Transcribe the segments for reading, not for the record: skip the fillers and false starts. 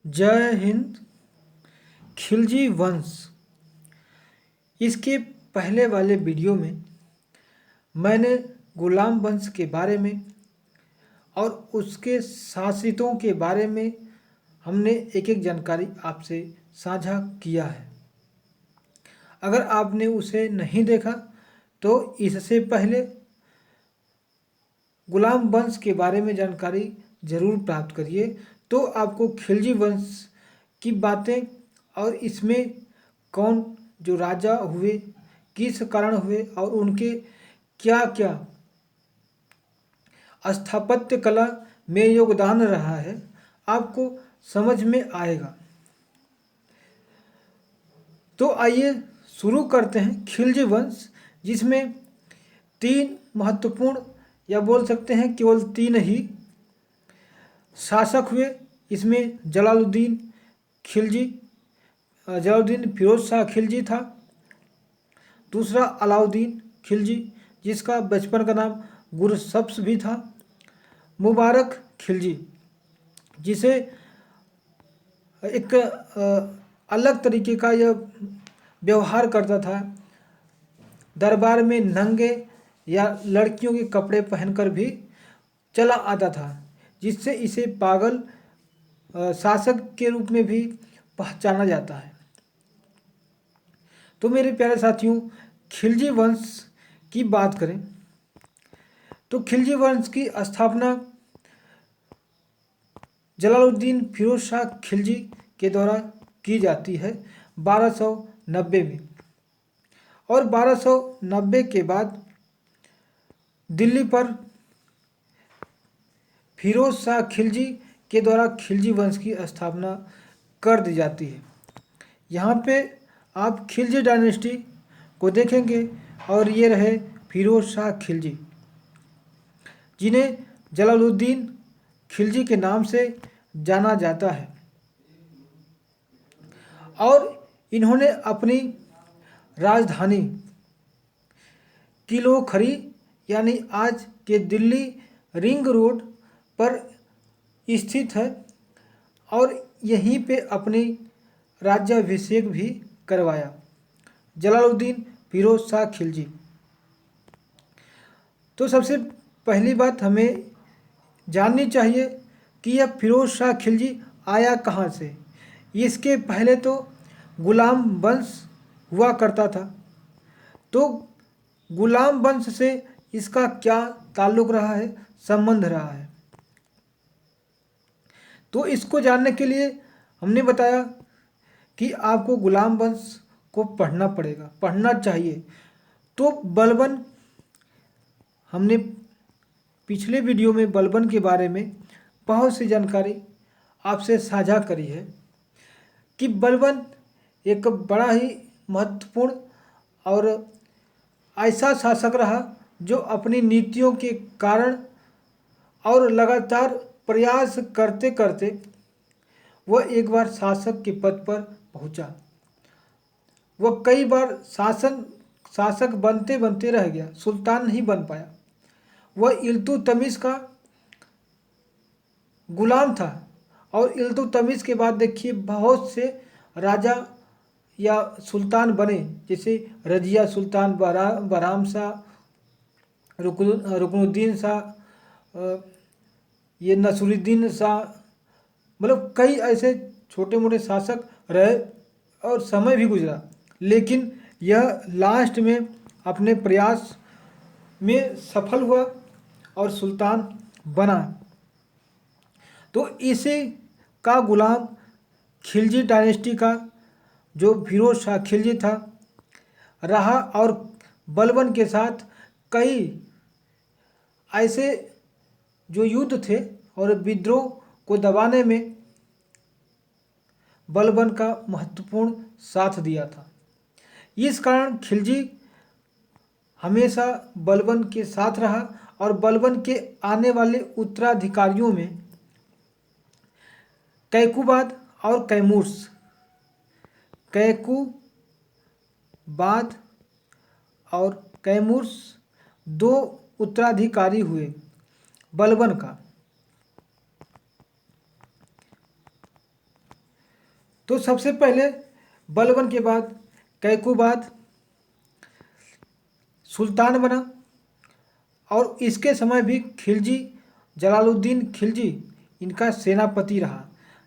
जय हिंद। खिलजी वंश। इसके पहले वाले वीडियो में मैंने गुलाम वंश के बारे में और उसके शासितों के बारे में हमने एक एक जानकारी आपसे साझा किया है। अगर आपने उसे नहीं देखा तो इससे पहले गुलाम वंश के बारे में जानकारी जरूर प्राप्त करिए, तो आपको खिलजी वंश की बातें और इसमें कौन जो राजा हुए, किस कारण हुए और उनके क्या क्या स्थापत्य कला में योगदान रहा है, आपको समझ में आएगा। तो आइए शुरू करते हैं खिलजी वंश, जिसमें तीन महत्वपूर्ण या बोल सकते हैं केवल तीन ही शासक हुए। इसमें जलालुद्दीन खिलजी, जलालुद्दीन फिरोज शाह खिलजी था। दूसरा अलाउद्दीन खिलजी, जिसका बचपन का नाम गुरसब्स भी था। मुबारक खिलजी, जिसे एक अलग तरीके का यह व्यवहार करता था, दरबार में नंगे या लड़कियों के कपड़े पहनकर भी चला आता था, जिससे इसे पागल शासक के रूप में भी पहचाना जाता है। तो मेरे प्यारे साथियों, खिलजी वंश की बात करें तो खिलजी वंश की स्थापना जलालुद्दीन फिरोज शाह खिलजी के द्वारा की जाती है 1290 में। और 1290 के बाद दिल्ली पर फिरोज शाह खिलजी के द्वारा खिलजी वंश की स्थापना कर दी जाती है। यहाँ पे आप खिलजी डायनेस्टी को देखेंगे और ये रहे फिरोज शाह खिलजी, जिन्हें जलालुद्दीन खिलजी के नाम से जाना जाता है। और इन्होंने अपनी राजधानी किलोखरी यानी आज के दिल्ली रिंग रोड पर स्थित है और यहीं पे अपनी राज्याभिषेक भी करवाया जलालुद्दीन फिरोज शाह खिलजी। तो सबसे पहली बात हमें जाननी चाहिए कि यह फिरोज शाह खिलजी आया कहाँ से। इसके पहले तो गुलाम वंश हुआ करता था, तो गुलाम वंश से इसका क्या ताल्लुक़ रहा है, संबंध रहा है। तो इसको जानने के लिए हमने बताया कि आपको गुलाम वंश को पढ़ना पड़ेगा, पढ़ना चाहिए। तो बलबन, हमने पिछले वीडियो में बलबन के बारे में बहुत सी जानकारी आपसे साझा करी है कि बलबन एक बड़ा ही महत्वपूर्ण और ऐसा शासक रहा जो अपनी नीतियों के कारण और लगातार प्रयास करते करते वह एक बार शासक के पद पर पहुंचा। वह कई बार शासक बनते बनते रह गया, सुल्तान नहीं बन पाया। वह इल्तुतमिश का गुलाम था और इल्तुतमिश के बाद देखिए बहुत से राजा या सुल्तान बने, जैसे रजिया सुल्तान, बहराम शाह, रुकनुद्दीन शाह, ये नसरुद्दीन शाह, मतलब कई ऐसे छोटे मोटे शासक रहे और समय भी गुजरा, लेकिन यह लास्ट में अपने प्रयास में सफल हुआ और सुल्तान बना। तो इसी का गुलाम खिलजी डायनेस्टी का जो फिरोज शाह खिलजी था रहा और बलबन के साथ कई ऐसे जो युद्ध थे और विद्रोह को दबाने में बलबन का महत्वपूर्ण साथ दिया था। इस कारण खिलजी हमेशा बलबन के साथ रहा और बलबन के आने वाले उत्तराधिकारियों में कैकुबाद और कैमूर्स, कैकुबाद और कैमूर्स दो उत्तराधिकारी हुए बलबन का। तो सबसे पहले बलबन के बाद कैकुबाद सुल्तान बना, और इसके समय भी खिलजी जलालुद्दीन खिलजी इनका सेनापति रहा।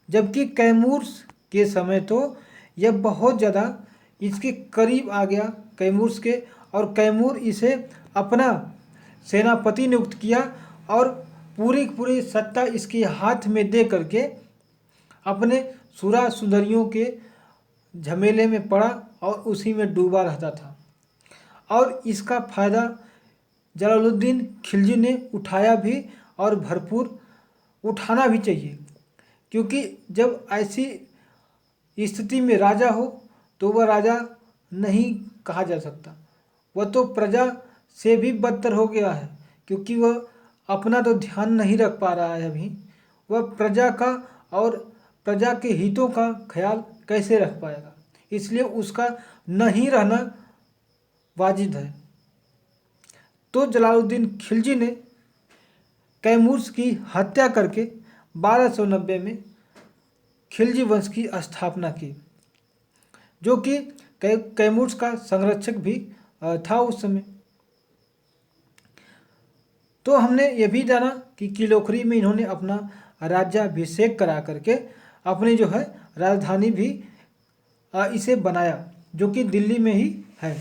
जबकि कैमूर के समय तो यह बहुत ज़्यादा इसके करीब आ गया कैमूर के, और कैमूर इसे अपना सेनापति नियुक्त किया और पूरी पूरी सत्ता इसके हाथ में दे करके अपने सुरा सुंदरियों के झमेले में पड़ा और उसी में डूबा रहता था। और इसका फ़ायदा जलालुद्दीन खिलजी ने उठाया भी, और भरपूर उठाना भी चाहिए, क्योंकि जब ऐसी स्थिति में राजा हो तो वह राजा नहीं कहा जा सकता, वह तो प्रजा से भी बदतर हो गया है, क्योंकि वह अपना तो ध्यान नहीं रख पा रहा है अभी, वह प्रजा का और प्रजा के हितों का ख्याल कैसे रख पाएगा, इसलिए उसका नहीं रहना वाजिब है। तो जलालुद्दीन खिलजी ने कैमूर की हत्या करके 1290 में खिलजी वंश की स्थापना की, जो कि कैमूर का संरक्षक भी था उस समय। तो हमने ये भी जाना कि किलोखरी में इन्होंने अपना राज्याभिषेक करा करके अपनी जो है राजधानी भी इसे बनाया, जो कि दिल्ली में ही है।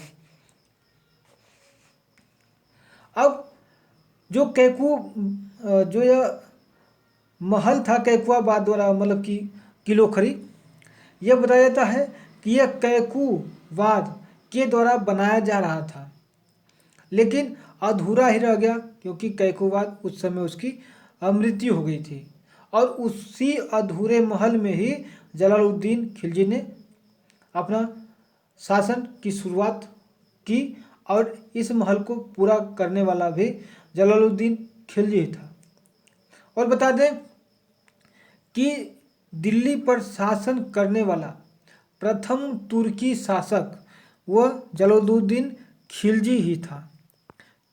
अब जो जो यह महल था कैकुबाद द्वारा, मतलब कि किलोखरी, यह बताया जाता है कि यह कैकुबाद के द्वारा बनाया जा रहा था, लेकिन अधूरा ही रह गया, क्योंकि कैकुबाद उस समय उसकी मृत्यु हो गई थी। और उसी अधूरे महल में ही जलालुद्दीन खिलजी ने अपना शासन की शुरुआत की, और इस महल को पूरा करने वाला भी जलालुद्दीन खिलजी ही था। और बता दें कि दिल्ली पर शासन करने वाला प्रथम तुर्की शासक वह जलालुद्दीन खिलजी ही था,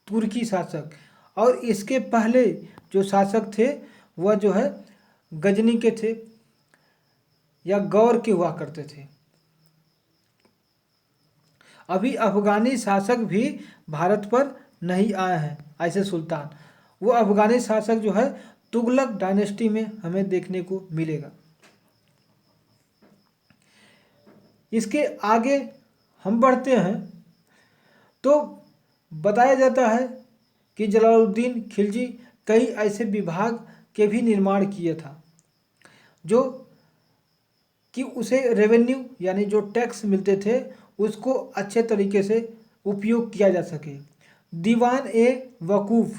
तुर्की शासक। और इसके पहले जो शासक थे वह जो है गजनी के थे या गौर के हुआ करते थे। अभी अफगानी शासक भी भारत पर नहीं आए हैं ऐसे सुल्तान, वो अफगानी शासक जो है तुगलक डायनेस्टी में हमें देखने को मिलेगा। इसके आगे हम बढ़ते हैं तो बताया जाता है कि जलालुद्दीन खिलजी कई ऐसे विभाग के भी निर्माण किए था, जो कि उसे रेवेन्यू यानी जो टैक्स मिलते थे उसको अच्छे तरीके से उपयोग किया जा सके। दीवान ए वकूफ़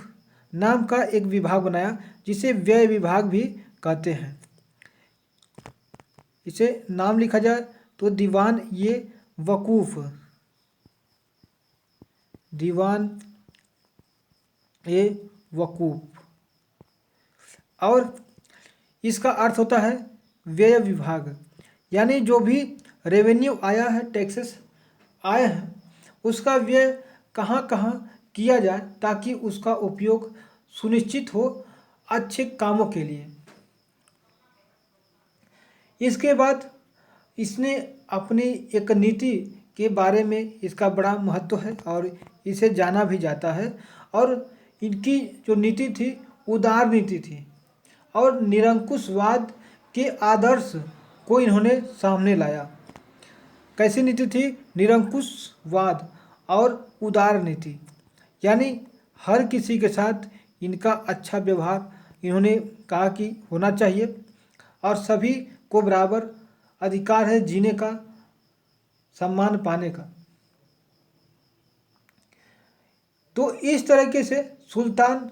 नाम का एक विभाग बनाया, जिसे व्यय विभाग भी कहते हैं। इसे नाम लिखा जाए तो दीवान ये वकूफ़, दीवान ए वकूफ़, और इसका अर्थ होता है व्यय विभाग, यानी जो भी रेवेन्यू आया है, टैक्सेस आए हैं, उसका व्यय कहाँ कहाँ किया जाए ताकि उसका उपयोग सुनिश्चित हो अच्छे कामों के लिए। इसके बाद इसने अपनी एक नीति के बारे में, इसका बड़ा महत्व है और इसे जाना भी जाता है। और इनकी जो नीति थी उदार नीति थी, और निरंकुशवाद के आदर्श को इन्होंने सामने लाया। कैसी नीति थी? निरंकुशवाद और उदार नीति, यानी हर किसी के साथ इनका अच्छा व्यवहार इन्होंने कहा कि होना चाहिए, और सभी को बराबर अधिकार है जीने का, सम्मान पाने का। तो इस तरीके से सुल्तान,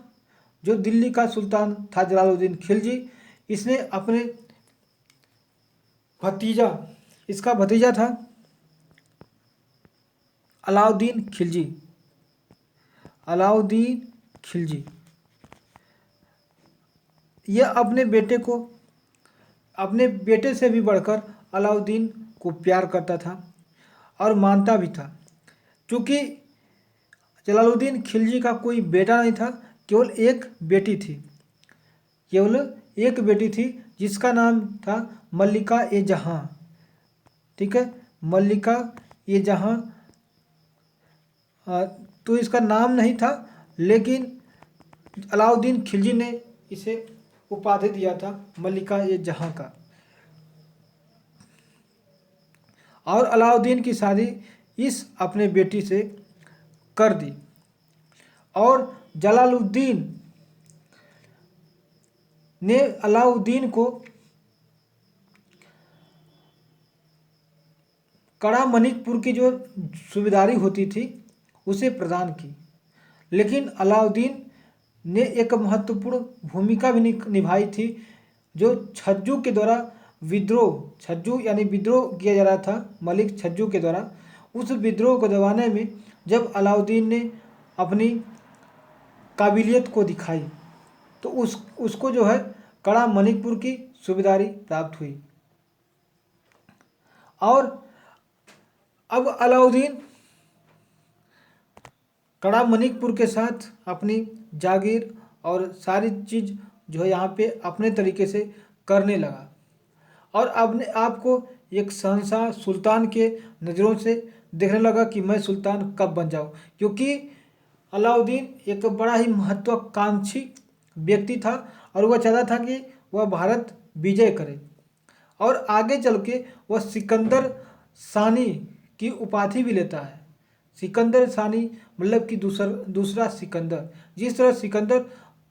जो दिल्ली का सुल्तान था जलालुद्दीन खिलजी, इसने अपने भतीजा, इसका भतीजा था अलाउद्दीन खिलजी, अलाउद्दीन खिलजी, यह अपने बेटे से भी बढ़कर अलाउद्दीन को प्यार करता था और मानता भी था। क्योंकि जलालुद्दीन खिलजी का कोई बेटा नहीं था, केवल एक बेटी थी, केवल एक बेटी थी जिसका नाम था मल्लिका ए जहां। ठीक है, मल्लिका ये जहाँ, तो इसका नाम नहीं था, लेकिन अलाउद्दीन खिलजी ने इसे उपाधि दिया था मल्लिका ये जहाँ का। और अलाउद्दीन की शादी इस अपने बेटी से कर दी। और जलालुद्दीन ने अलाउद्दीन को कड़ा मणिकपुर की जो सूबेदारी होती थी उसे प्रदान की। लेकिन अलाउद्दीन ने एक महत्वपूर्ण भूमिका भी निभाई थी, जो छज्जू के द्वारा विद्रोह, छज्जू यानी विद्रोह किया जा रहा था मलिक छज्जू के द्वारा, उस विद्रोह को दबाने में जब अलाउद्दीन ने अपनी काबिलियत को दिखाई तो उसको जो है कड़ा मणिकपुर की सूबेदारी प्राप्त हुई। और अब अलाउद्दीन कड़ा मणिकपुर के साथ अपनी जागीर और सारी चीज़ जो है यहाँ पे अपने तरीके से करने लगा और अपने आप को एक शहंशाह सुल्तान के नज़रों से देखने लगा कि मैं सुल्तान कब बन जाऊँ, क्योंकि अलाउद्दीन एक बड़ा ही महत्वाकांक्षी व्यक्ति था और वह चाहता था कि वह भारत विजय करे और आगे चल के वह सिकंदर सानी की उपाधि भी लेता है। सिकंदर सानी मतलब कि दूसरा सिकंदर। जिस तरह सिकंदर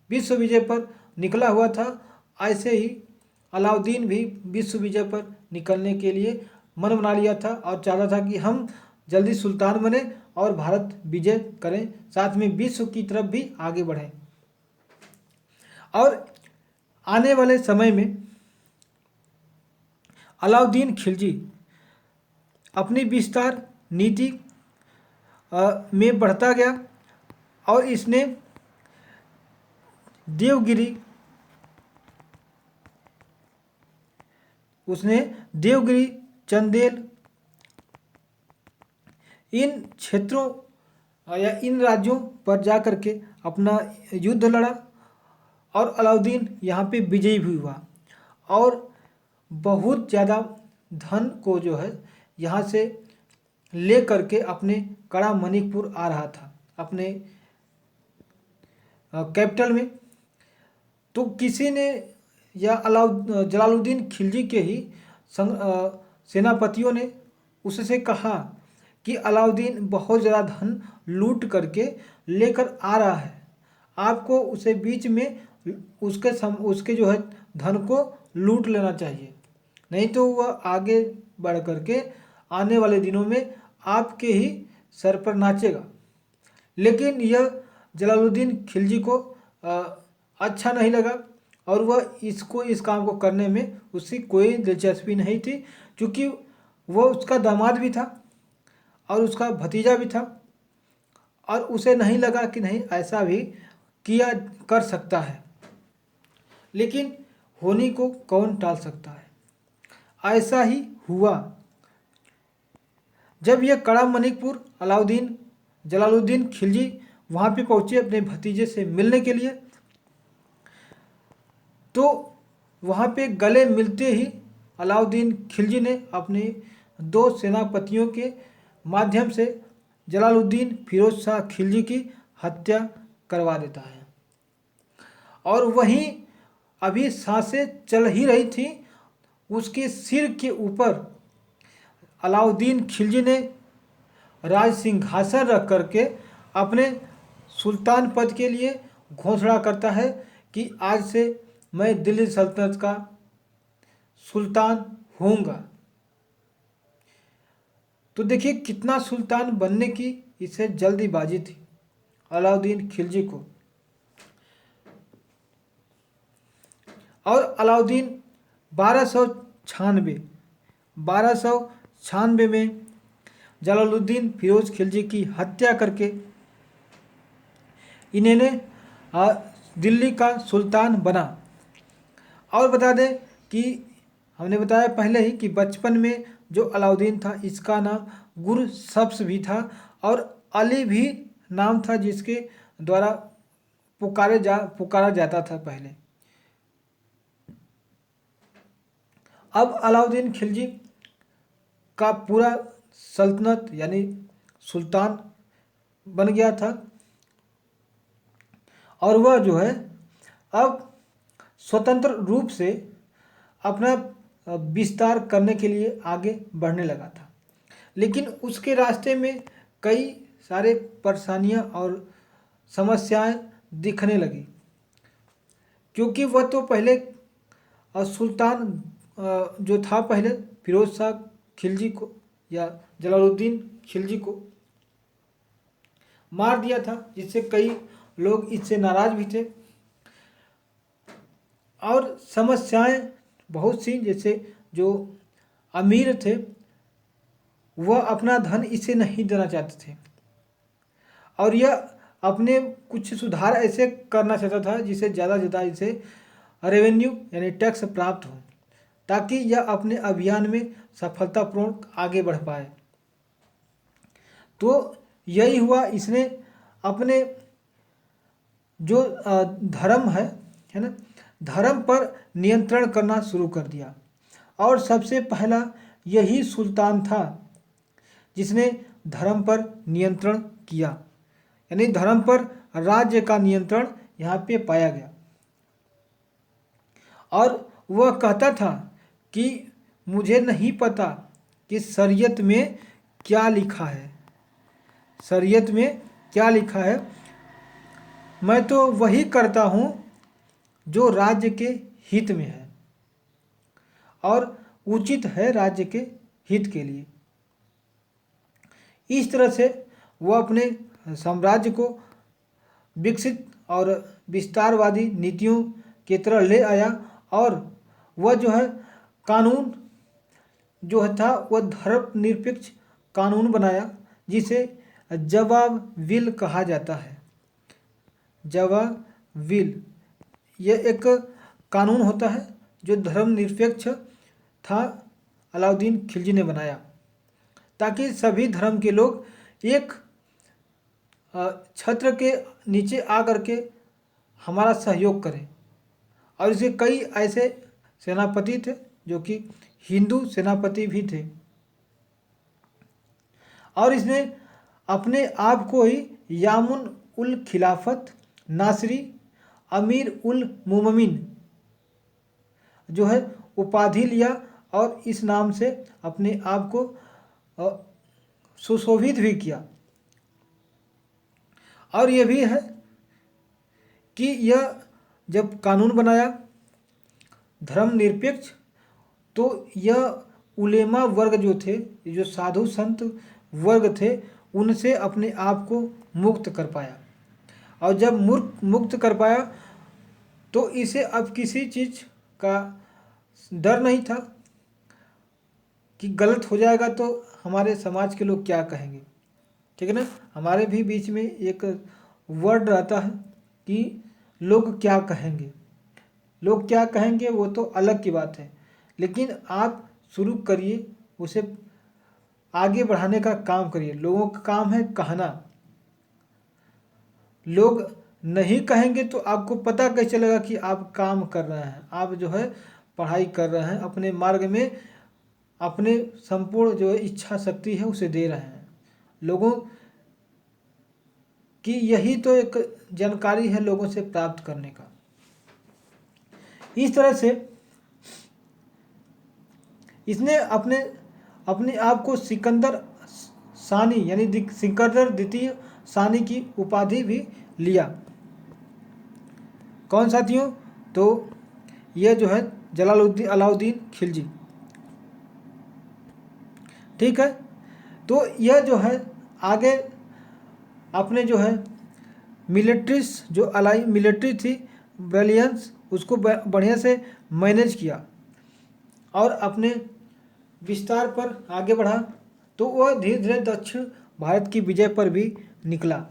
विश्व विजय पर निकला हुआ था, ऐसे ही अलाउद्दीन भी विश्व विजय पर निकलने के लिए मन बना लिया था और चाहता था कि हम जल्दी सुल्तान बने और भारत विजय करें, साथ में विश्व की तरफ भी आगे बढ़ें। और आने वाले समय में अलाउद्दीन खिलजी अपनी विस्तार नीति में बढ़ता गया और इसने देवगिरी, चंदेल इन क्षेत्रों या इन राज्यों पर जा कर के अपना युद्ध लड़ा और अलाउद्दीन यहाँ पे विजयी भी हुआ और बहुत ज़्यादा धन को जो है यहाँ से ले करके अपने कड़ा मणिकपुर आ रहा था अपने कैपिटल में। तो किसी ने या जलालुद्दीन खिलजी के ही सेनापतियों ने उससे कहा कि अलाउद्दीन बहुत ज़्यादा धन लूट करके लेकर आ रहा है, आपको उसे बीच में उसके जो है धन को लूट लेना चाहिए, नहीं तो वह आगे बढ़ करके आने वाले दिनों में आपके ही सर पर नाचेगा। लेकिन यह जलालुद्दीन खिलजी को अच्छा नहीं लगा और वह इस काम को करने में उसकी कोई दिलचस्पी नहीं थी, क्योंकि वह उसका दामाद भी था और उसका भतीजा भी था और उसे नहीं लगा कि नहीं ऐसा भी किया कर सकता है। लेकिन होने को कौन टाल सकता है। ऐसा ही हुआ जब यह कड़ा मणिकपुर जलालुद्दीन खिलजी वहाँ पे पहुँचे अपने भतीजे से मिलने के लिए, तो वहाँ पे गले मिलते ही अलाउद्दीन खिलजी ने अपने दो सेनापतियों के माध्यम से जलालुद्दीन फिरोज शाह खिलजी की हत्या करवा देता है। और वहीं अभी सांसें चल ही रही थी, उसके सिर के ऊपर अलाउद्दीन खिलजी ने राज सिंहासन रख करके अपने सुल्तान पद के लिए घोषणा करता है कि आज से मैं दिल्ली सल्तनत का सुल्तान होऊंगा। तो देखिए कितना सुल्तान बनने की इसे जल्दीबाजी थी अलाउद्दीन खिलजी को। और अलाउद्दीन 1296 में जलालुद्दीन फिरोज खिलजी की हत्या करके इन्हें दिल्ली का सुल्तान बना। और बता दें कि हमने बताया पहले ही कि बचपन में जो अलाउद्दीन था इसका नाम गुरसब्स भी था और अली भी नाम था जिसके द्वारा पुकारा जाता था पहले। अब अलाउद्दीन खिलजी का पूरा सल्तनत यानी सुल्तान बन गया था। और वह जो है अब स्वतंत्र रूप से अपना विस्तार करने के लिए आगे बढ़ने लगा था। लेकिन उसके रास्ते में कई सारे परेशानियां और समस्याएं दिखने लगी, क्योंकि वह तो पहले सुल्तान जो था पहले फिरोज शाह खिलजी को या जलालुद्दीन खिलजी को मार दिया था, जिससे कई लोग इससे नाराज भी थे। और समस्याएं बहुत सी, जैसे जो अमीर थे वह अपना धन इसे नहीं देना चाहते थे, और यह अपने कुछ सुधार ऐसे करना चाहता था जिससे ज़्यादा से ज़्यादा इसे रेवेन्यू यानी टैक्स प्राप्त हो, ताकि यह अपने अभियान में सफलतापूर्वक आगे बढ़ पाए। तो यही हुआ, इसने अपने जो धर्म है ना, धर्म पर नियंत्रण करना शुरू कर दिया। और सबसे पहला यही सुल्तान था जिसने धर्म पर नियंत्रण किया, यानी धर्म पर राज्य का नियंत्रण यहाँ पे पाया गया। और वह कहता था कि मुझे नहीं पता कि शरीयत में क्या लिखा है, शरीयत में क्या लिखा है, मैं तो वही करता हूँ जो राज्य के हित में है और उचित है राज्य के हित के लिए। इस तरह से वह अपने साम्राज्य को विकसित और विस्तारवादी नीतियों की तरह ले आया। और वह जो है कानून जो है था वह धर्मनिरपेक्ष कानून बनाया, जिसे जवाब विल कहा जाता है। जवाब विल यह एक कानून होता है जो धर्मनिरपेक्ष था, अलाउद्दीन खिलजी ने बनाया, ताकि सभी धर्म के लोग एक छत्र के नीचे आकर के हमारा सहयोग करें। और इसे कई ऐसे सेनापति थे जो कि हिंदू सेनापति भी थे, और इसने अपने आप को ही यामुन उल खिलाफत नासरी अमीर उल मोमिन जो है उपाधि लिया, और इस नाम से अपने आप को सुशोभित भी किया। और यह भी है कि यह जब कानून बनाया धर्मनिरपेक्ष, तो यह उलेमा वर्ग जो थे, जो साधु संत वर्ग थे, उनसे अपने आप को मुक्त कर पाया। और जब मुक्त कर पाया तो इसे अब किसी चीज़ का डर नहीं था कि गलत हो जाएगा तो हमारे समाज के लोग क्या कहेंगे, ठीक है ना। हमारे भी बीच में एक वर्ड रहता है कि लोग क्या कहेंगे, लोग क्या कहेंगे वो तो अलग की बात है, लेकिन आप शुरू करिए, उसे आगे बढ़ाने का काम करिए। लोगों का काम है कहना, लोग नहीं कहेंगे तो आपको पता कैसे चलेगा कि आप काम कर रहे हैं, आप जो है पढ़ाई कर रहे हैं, अपने मार्ग में अपने संपूर्ण जो इच्छा शक्ति है उसे दे रहे हैं। लोगों की यही तो एक जानकारी है लोगों से प्राप्त करने का। इस तरह से इसने अपने आप को सिकंदर सानी यानी सिकंदर द्वितीय सानी की उपाधि भी लिया। कौन साथियों? तो यह जो है अलाउद्दीन खिलजी, ठीक है। तो यह जो है आगे अपने जो है मिलिट्रीज जो मिलिट्री थी ब्रिलियंस, उसको बढ़िया से मैनेज किया और अपने विस्तार पर आगे बढ़ा। तो वह धीरे धीरे दक्षिण भारत की विजय पर भी निकला।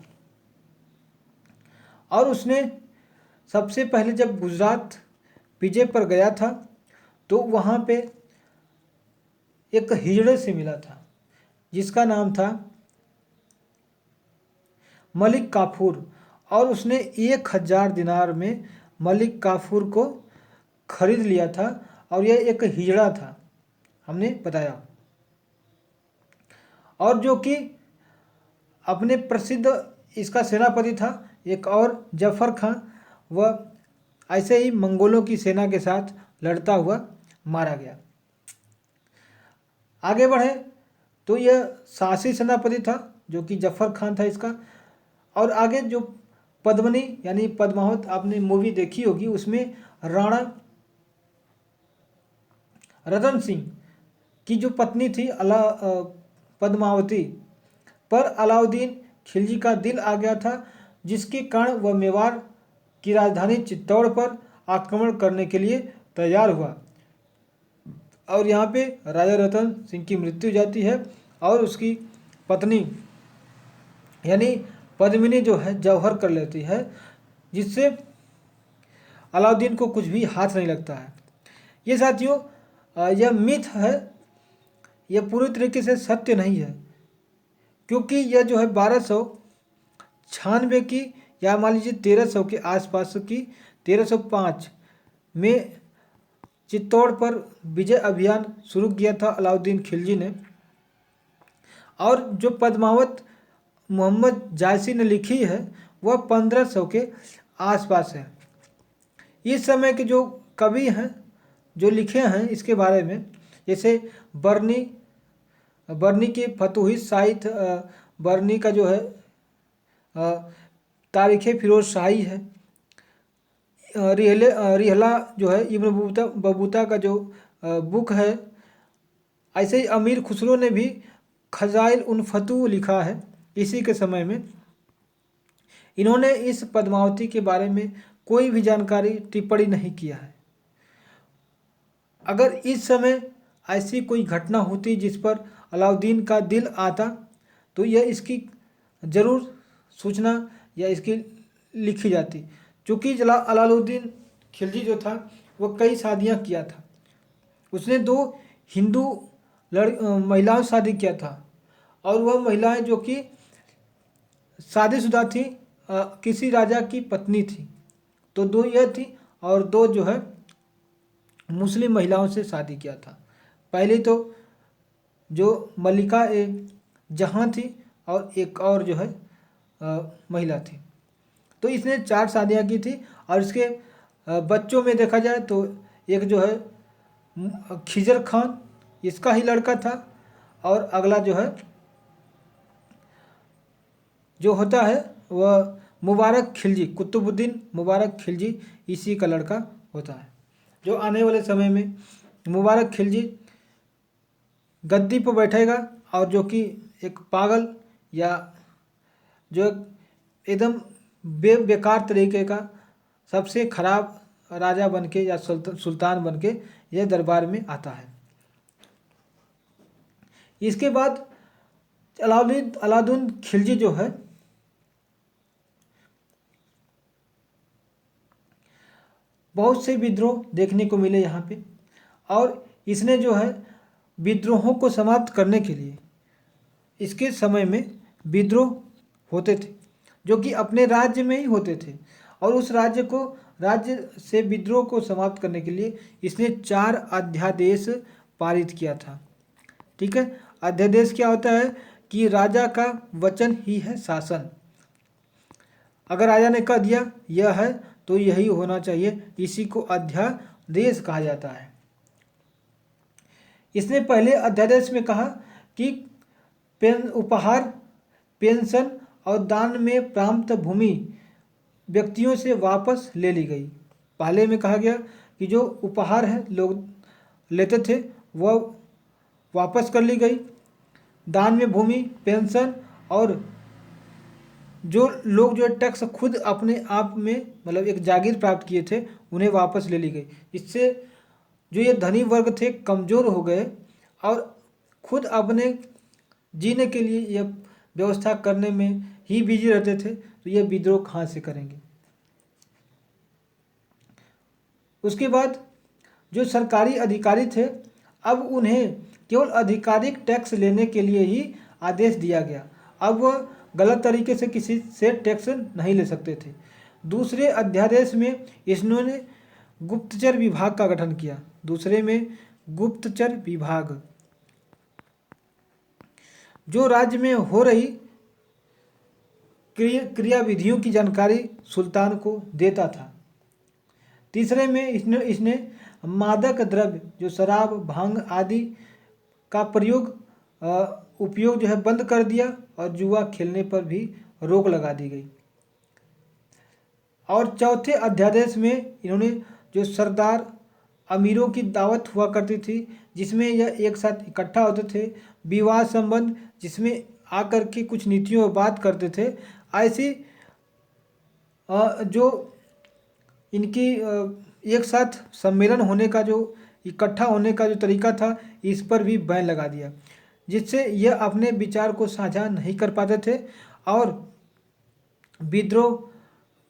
और उसने सबसे पहले जब गुजरात विजय पर गया था तो वहाँ पे एक हिजड़े से मिला था जिसका नाम था मलिक काफूर, और उसने 1000 दिनार में मलिक काफूर को खरीद लिया था। और यह एक हिजड़ा था, हमने बताया। और जो कि अपने प्रसिद्ध इसका सेनापति था एक और जफर खां, वह ऐसे ही मंगोलों की सेना के साथ लड़ता हुआ मारा गया। आगे बढ़े तो यह शासी सेनापति था जो कि जफर खान था इसका। और आगे जो पद्मिनी यानी पद्मावत आपने मूवी देखी होगी, उसमें राणा रतन सिंह की जो पत्नी थी पद्मावती पर अलाउद्दीन खिलजी का दिल आ गया था, जिसके कारण वह मेवाड़ की राजधानी चित्तौड़ पर आक्रमण करने के लिए तैयार हुआ। और यहाँ पे राजा रतन सिंह की मृत्यु हो जाती है और उसकी पत्नी यानी पद्मिनी जो है जौहर कर लेती है, जिससे अलाउद्दीन को कुछ भी हाथ नहीं लगता है। ये साथियों यह मिथ है, यह पूरी तरीके से सत्य नहीं है, क्योंकि यह जो है 1296 की या मान लीजिए 1300 के आसपास की 1305 में चित्तौड़ पर विजय अभियान शुरू किया था अलाउद्दीन खिलजी ने। और जो पद्मावत मोहम्मद जायसी ने लिखी है वह 1500 के आसपास है। इस समय के जो कवि हैं जो लिखे हैं इसके बारे में, जैसे बर्नी के फतुही साहित्य, बर्नी का जो है तारीख़ फिरोज शाही है, रिहला जो है इब्न बबूता का जो बुक है। ऐसे ही अमीर खुसरो ने भी खजाइल उन फतू लिखा है इसी के समय में। इन्होंने इस पद्मावती के बारे में कोई भी जानकारी टिप्पणी नहीं किया है। अगर इस समय ऐसी कोई घटना होती जिस पर अलाउद्दीन का दिल आता तो यह इसकी ज़रूर सूचना या इसकी लिखी जाती, क्योंकि अलाउद्दीन खिलजी जो था वह कई शादियां किया था। उसने 2 हिंदू महिलाओं से शादी किया था और वह महिलाएं जो कि शादीशुदा थी, किसी राजा की पत्नी थी। तो 2 यह थी और 2 जो है मुस्लिम महिलाओं से शादी किया था। पहले तो जो मलिका जहाँ थी और एक और जो है महिला थी। तो इसने 4 शादियाँ की थी। और इसके बच्चों में देखा जाए तो एक जो है खिजर खान इसका ही लड़का था, और अगला जो है जो होता है वह मुबारक खिलजी, कुतुबुद्दीन मुबारक खिलजी इसी का लड़का होता है। जो आने वाले समय में मुबारक खिलजी गद्दी पर बैठेगा और जो कि एक पागल या जो एकदम बेकार तरीके का सबसे खराब राजा बनके या सुल्तान बनके यह दरबार में आता है। इसके बाद अलाउद्दीन खिलजी जो है बहुत से विद्रोह देखने को मिले यहाँ पे, और इसने जो है विद्रोहों को समाप्त करने के लिए इसके समय में विद्रोह होते थे जो कि अपने राज्य में ही होते थे, और उस राज्य से विद्रोह को समाप्त करने के लिए इसने 4 अध्यादेश पारित किया था। ठीक है, अध्यादेश क्या होता है कि राजा का वचन ही है शासन। अगर राजा ने कह दिया यह है तो यही होना चाहिए, इसी को अध्यादेश कहा जाता है। इसने पहले अध्यादेश में कहा कि उपहार, पेंशन और दान में प्राप्त भूमि व्यक्तियों से वापस ले ली गई। पहले में कहा गया कि जो उपहार है लोग लेते थे वह वापस कर ली गई, दान में भूमि, पेंशन और जो लोग जो टैक्स खुद अपने आप में मतलब एक जागीर प्राप्त किए थे उन्हें वापस ले ली गई। इससे जो ये धनी वर्ग थे कमज़ोर हो गए और खुद अपने जीने के लिए यह व्यवस्था करने में ही बिजी रहते थे, तो ये विद्रोह कहाँ से करेंगे। उसके बाद जो सरकारी अधिकारी थे अब उन्हें केवल आधिकारिक टैक्स लेने के लिए ही आदेश दिया गया। अब वह गलत तरीके से किसी से टैक्स नहीं ले सकते थे। दूसरे अध्यादेश में इन्होंने गुप्तचर विभाग का गठन किया। दूसरे में गुप्तचर विभाग, जो राज्य में हो रही क्रियाविधियों की जानकारी सुल्तान को देता था। तीसरे में इसने इसने मादक द्रव्य जो शराब भांग आदि का उपयोग जो है बंद कर दिया और जुआ खेलने पर भी रोक लगा दी गई। और चौथे अध्यादेश में इन्होंने जो सरदार अमीरों की दावत हुआ करती थी जिसमें यह एक साथ इकट्ठा होते थे, विवाह संबंध जिसमें आकर के कुछ नीतियों पर बात करते थे, ऐसी जो इनकी एक साथ सम्मेलन होने का जो इकट्ठा होने का जो तरीका था इस पर भी बैन लगा दिया, जिससे यह अपने विचार को साझा नहीं कर पाते थे और विद्रोह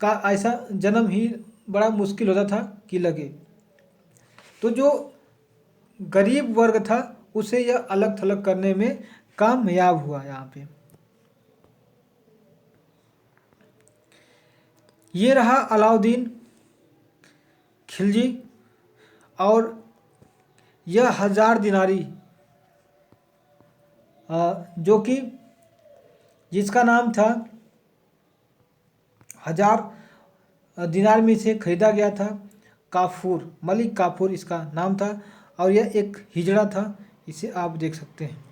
का ऐसा जन्म ही बड़ा मुश्किल होता था कि लगे। तो जो गरीब वर्ग था उसे यह अलग थलग करने में कामयाब हुआ। यहाँ पे ये रहा अलाउद्दीन खिलजी और यह 1000 दिनारी जो कि जिसका नाम था 1000 दिनार में से खरीदा गया था। काफूर, मलिक काफूर इसका नाम था और यह एक हिजड़ा था, इसे आप देख सकते हैं।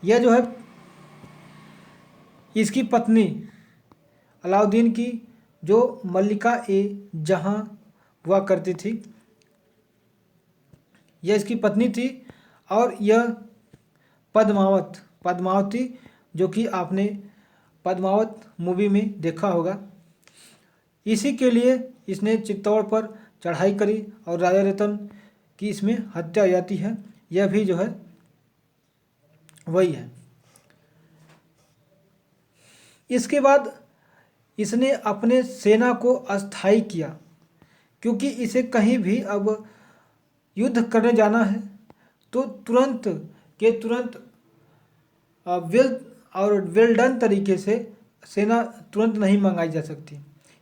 यह जो है इसकी पत्नी अलाउद्दीन की जो मल्लिका ए जहां हुआ करती थी, यह इसकी पत्नी थी। और यह पद्मावती जो कि आपने पद्मावत मूवी में देखा होगा, इसी के लिए इसने चित्तौड़ पर चढ़ाई करी और राजा रतन की इसमें हत्या हो जाती है। यह भी जो है वही है। इसके बाद इसने अपने सेना को अस्थायी किया क्योंकि इसे कहीं भी अब युद्ध करने जाना है तो तुरंत के तुरंत वेल डन तरीके से सेना तुरंत नहीं मंगाई जा सकती,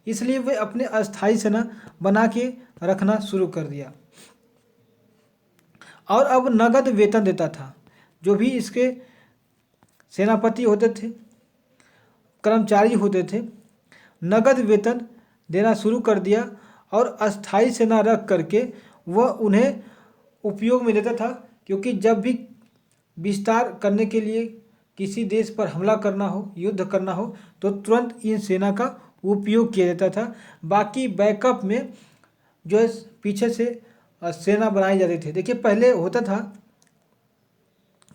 इसलिए वे अपने अस्थायी सेना बना के रखना शुरू कर दिया। और अब नगद वेतन देता था। जो भी इसके सेनापति होते थे, कर्मचारी होते थे, नगद वेतन देना शुरू कर दिया और अस्थायी सेना रख करके वह उन्हें उपयोग में लेता था, क्योंकि जब भी विस्तार करने के लिए किसी देश पर हमला करना हो, युद्ध करना हो, तो तुरंत इन सेना का उपयोग किया जाता था। बाकी बैकअप में जो है पीछे से सेना बनाई जाती थी। देखिए पहले होता था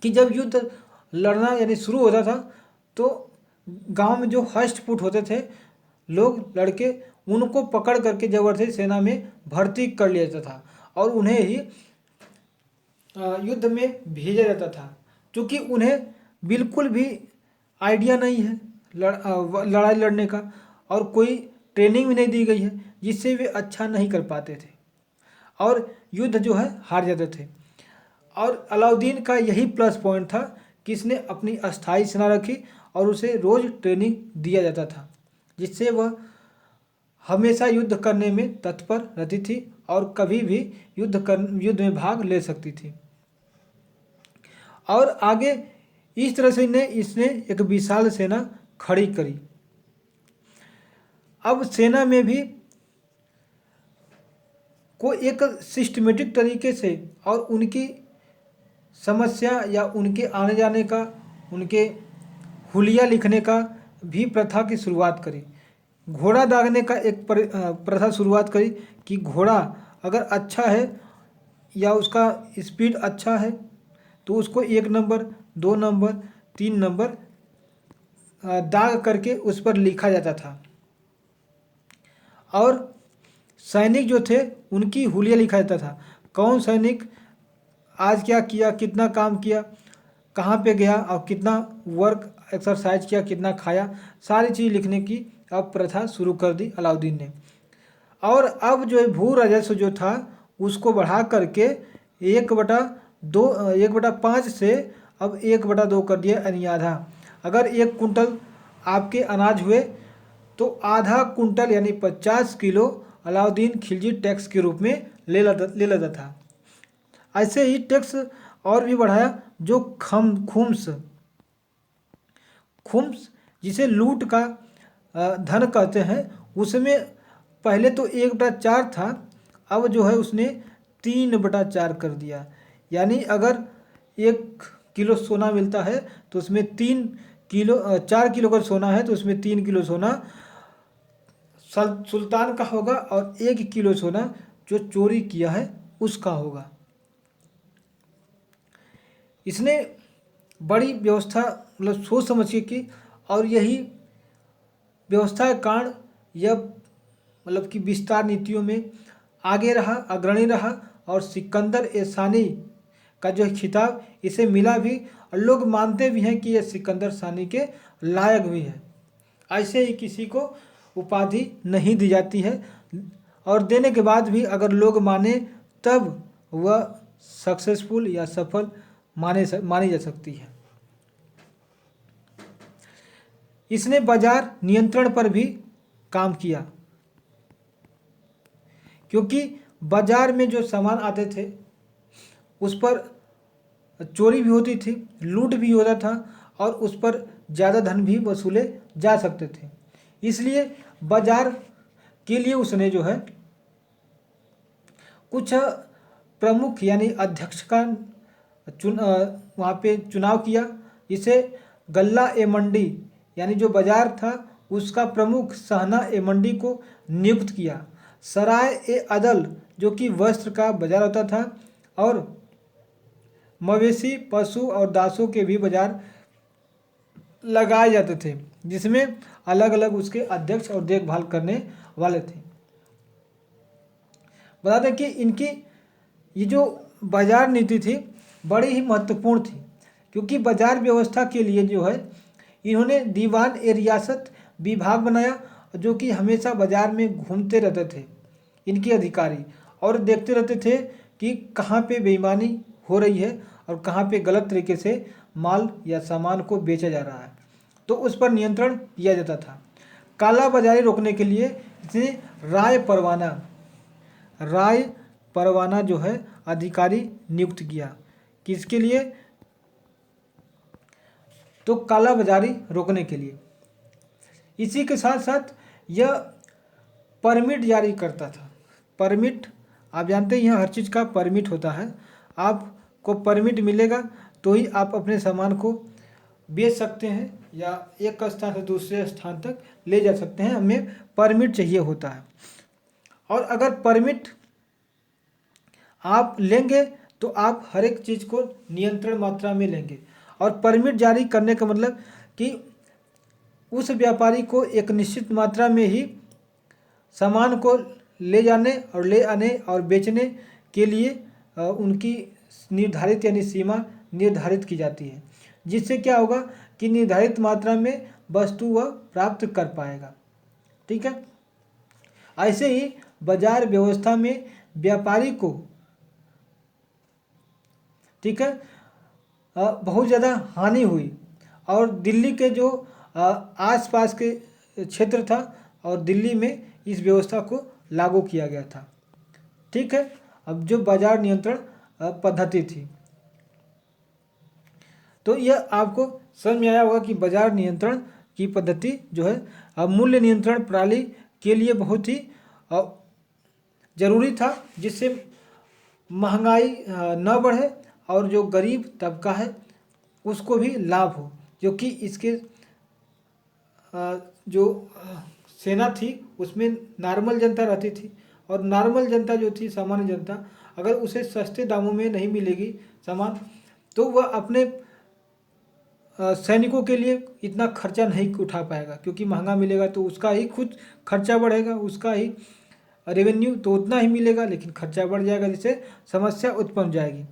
कि जब युद्ध लड़ना यानी शुरू होता था तो गांव में जो हष्ट पुट होते थे लोग, लड़के, उनको पकड़ करके जबरदस्ती सेना में भर्ती कर लिया जाता था और उन्हें ही युद्ध में भेजा जाता था, क्योंकि उन्हें बिल्कुल भी आइडिया नहीं है लड़ाई लड़ने का और कोई ट्रेनिंग भी नहीं दी गई है, जिससे वे अच्छा नहीं कर पाते थे और युद्ध जो है हार जाते थे। और अलाउद्दीन का यही प्लस पॉइंट था कि इसने अपनी अस्थायी सेना रखी और उसे रोज़ ट्रेनिंग दिया जाता था, जिससे वह हमेशा युद्ध करने में तत्पर रहती थी और कभी भी युद्ध में भाग ले सकती थी। और आगे इस तरह से इसने एक विशाल सेना खड़ी करी। अब सेना में भी को एक सिस्टमेटिक तरीके से और उनकी समस्या या उनके आने जाने का, उनके हुलिया लिखने का भी प्रथा की शुरुआत करी। घोड़ा दागने का एक प्रथा शुरुआत करी कि घोड़ा अगर अच्छा है या उसका स्पीड अच्छा है तो उसको 1 नंबर, 2 नंबर, 3 नंबर दाग करके उस पर लिखा जाता था। और सैनिक जो थे उनकी हुलिया लिखा जाता था, कौन सैनिक आज क्या किया, कितना काम किया, कहाँ पे गया और कितना वर्क एक्सरसाइज किया, कितना खाया, सारी चीज़ लिखने की अब प्रथा शुरू कर दी अलाउद्दीन ने। और अब जो है भू राजस्व जो था उसको बढ़ा करके 1/5 से अब 1/2 कर दिया, यानी आधा। अगर 1 कुंटल आपके अनाज हुए तो आधा कुंटल यानी 50 किलो अलाउद्दीन खिलजी टैक्स के रूप में ले लेता था। ऐसे ही टैक्स और भी बढ़ाया, जो खुम्स खुम्स जिसे लूट का धन कहते हैं, उसमें पहले तो 1/4 था, अब जो है उसने 3/4 कर दिया। यानी अगर 1 किलो सोना मिलता है तो उसमें 4 किलो अगर सोना है तो उसमें 3 किलो सोना सुल्तान का होगा और 1 किलो सोना जो चोरी किया है उसका होगा। इसने बड़ी व्यवस्था मतलब सोच समझ के की, और यही व्यवस्था के कारण यह मतलब कि विस्तार नीतियों में आगे रहा, अग्रणी रहा, और सिकंदर ए सानी का जो खिताब इसे मिला भी, और लोग मानते भी हैं कि यह सिकंदर सानी के लायक भी है। ऐसे ही किसी को उपाधि नहीं दी जाती है, और देने के बाद भी अगर लोग माने तब वह सक्सेसफुल या सफल मानी जा सकती है। इसने बाजार नियंत्रण पर भी काम किया, क्योंकि बाजार में जो सामान आते थे उस पर चोरी भी होती थी, लूट भी होता था, और उस पर ज़्यादा धन भी वसूले जा सकते थे। इसलिए बाजार के लिए उसने जो है कुछ प्रमुख यानी अध्यक्ष का वहाँ पे चुनाव किया। इसे गल्ला ए मंडी यानी जो बाजार था उसका प्रमुख सहना ए मंडी को नियुक्त किया। सराय ए अदल जो कि वस्त्र का बाजार होता था, और मवेशी, पशु और दासों के भी बाजार लगाए जाते थे, जिसमें अलग अलग उसके अध्यक्ष और देखभाल करने वाले थे। बता दें कि इनकी ये जो बाजार नीति थी बड़ी ही महत्वपूर्ण थी, क्योंकि बाजार व्यवस्था के लिए जो है इन्होंने दीवान ए रियासत विभाग बनाया, जो कि हमेशा बाजार में घूमते रहते थे इनके अधिकारी, और देखते रहते थे कि कहाँ पे बेईमानी हो रही है और कहाँ पे गलत तरीके से माल या सामान को बेचा जा रहा है, तो उस पर नियंत्रण किया जाता था। काला बाजारी रोकने के लिए इसने राय परवाना जो है अधिकारी नियुक्त किया। किसके लिए? तो काला बाजारी रोकने के लिए। इसी के साथ साथ यह परमिट जारी करता था। परमिट आप जानते हैं, हर चीज़ का परमिट होता है। आपको परमिट मिलेगा तो ही आप अपने सामान को बेच सकते हैं या एक स्थान से दूसरे स्थान तक ले जा सकते हैं। हमें परमिट चाहिए होता है, और अगर परमिट आप लेंगे तो आप हर एक चीज़ को नियंत्रण मात्रा में लेंगे। और परमिट जारी करने का मतलब कि उस व्यापारी को एक निश्चित मात्रा में ही सामान को ले जाने और ले आने और बेचने के लिए उनकी निर्धारित यानी सीमा निर्धारित की जाती है, जिससे क्या होगा कि निर्धारित मात्रा में वस्तु वह प्राप्त कर पाएगा। ठीक है। ऐसे ही बाजार व्यवस्था में व्यापारी को ठीक है बहुत ज़्यादा हानि हुई, और दिल्ली के जो आसपास के क्षेत्र था और दिल्ली में इस व्यवस्था को लागू किया गया था। ठीक है। अब जो बाजार नियंत्रण पद्धति थी, तो यह आपको समझ में आया होगा कि बाजार नियंत्रण की पद्धति जो है मूल्य नियंत्रण प्रणाली के लिए बहुत ही जरूरी था, जिससे महंगाई न बढ़े और जो गरीब तबका है उसको भी लाभ हो। जो कि इसके जो सेना थी उसमें नॉर्मल जनता रहती थी, और नॉर्मल जनता जो थी, सामान्य जनता, अगर उसे सस्ते दामों में नहीं मिलेगी सामान तो वह अपने सैनिकों के लिए इतना खर्चा नहीं उठा पाएगा, क्योंकि महंगा मिलेगा तो उसका ही खुद खर्चा बढ़ेगा, उसका ही रेवेन्यू तो उतना ही मिलेगा लेकिन खर्चा बढ़ जाएगा, जिससे समस्या उत्पन्न हो जाएगी।